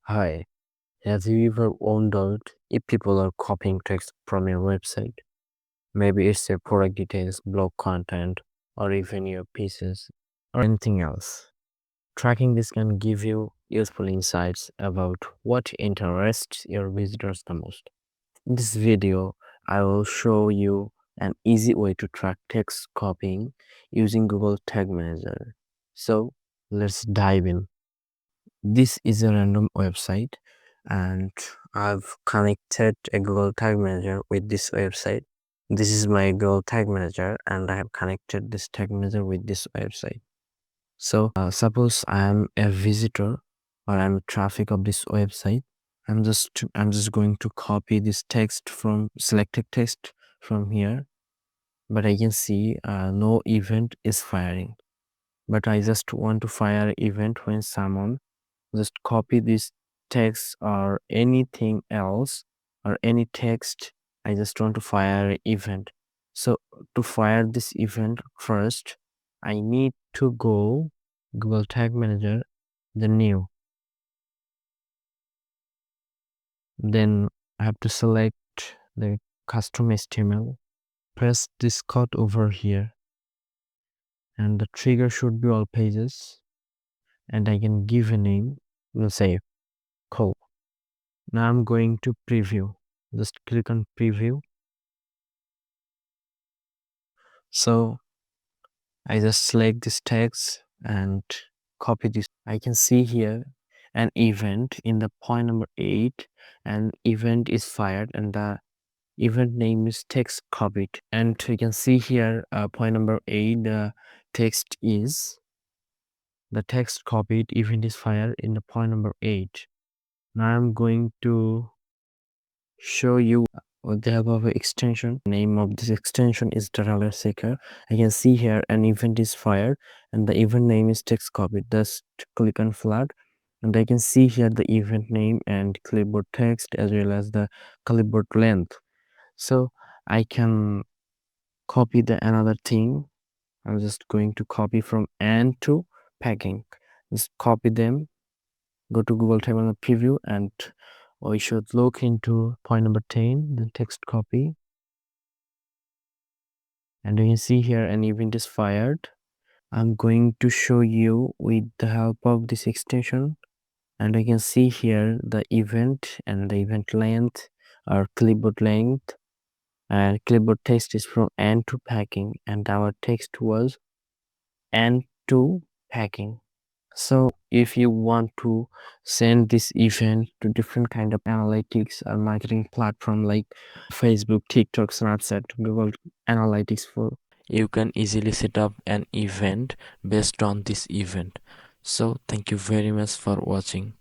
Hi, have you ever wondered if people are copying text from your website? Maybe it's your product details, blog content, or even your pieces, or anything else. Tracking this can give you useful insights about what interests your visitors the most. In this video, I will show you an easy way to track text copying using Google Tag Manager. So, let's dive in. This is a random website and I've connected a Google Tag Manager with this website. This is my Google Tag Manager and I have connected this tag manager with this website. So suppose I am a visitor or I'm traffic of this website. I'm just going to copy this text from selected text from here, but I can see no event is firing. But I just want to fire event when someone just copy this text or anything else or any text. I just want to fire an event. So to fire this event first, I need to go Google Tag Manager, the new. Then I have to select the custom HTML, press this code over here, and the trigger should be all pages. And I can give a name. We'll say code. Now I'm going to preview. Just click on preview. So I just select this text and copy this. I can see here an event in the point number 8, and event is fired and the event name is text copied. And you can see here point number 8, the text copied, event is fired in the point number 8. Now I'm going to show you with the help of an extension. Name of this extension is Data Seeker. I can see here an event is fired and the event name is text copied. Just click on flag and I can see here the event name and clipboard text as well as the clipboard length. So I can copy the another thing. I'm just going to copy from and to packing. Just copy them, go to Google Tag on the preview, and we should look into point number 10, the text copy. And you can see here an event is fired. I'm going to show you with the help of this extension, and you can see here the event and the event length or clipboard length, and clipboard text is from and to packing, and our text was and to packing. So if you want to send this event to different kind of analytics or marketing platform like Facebook, TikTok, Snapchat, Google Analytics, for you can easily set up an event based on this event. So thank you very much for watching.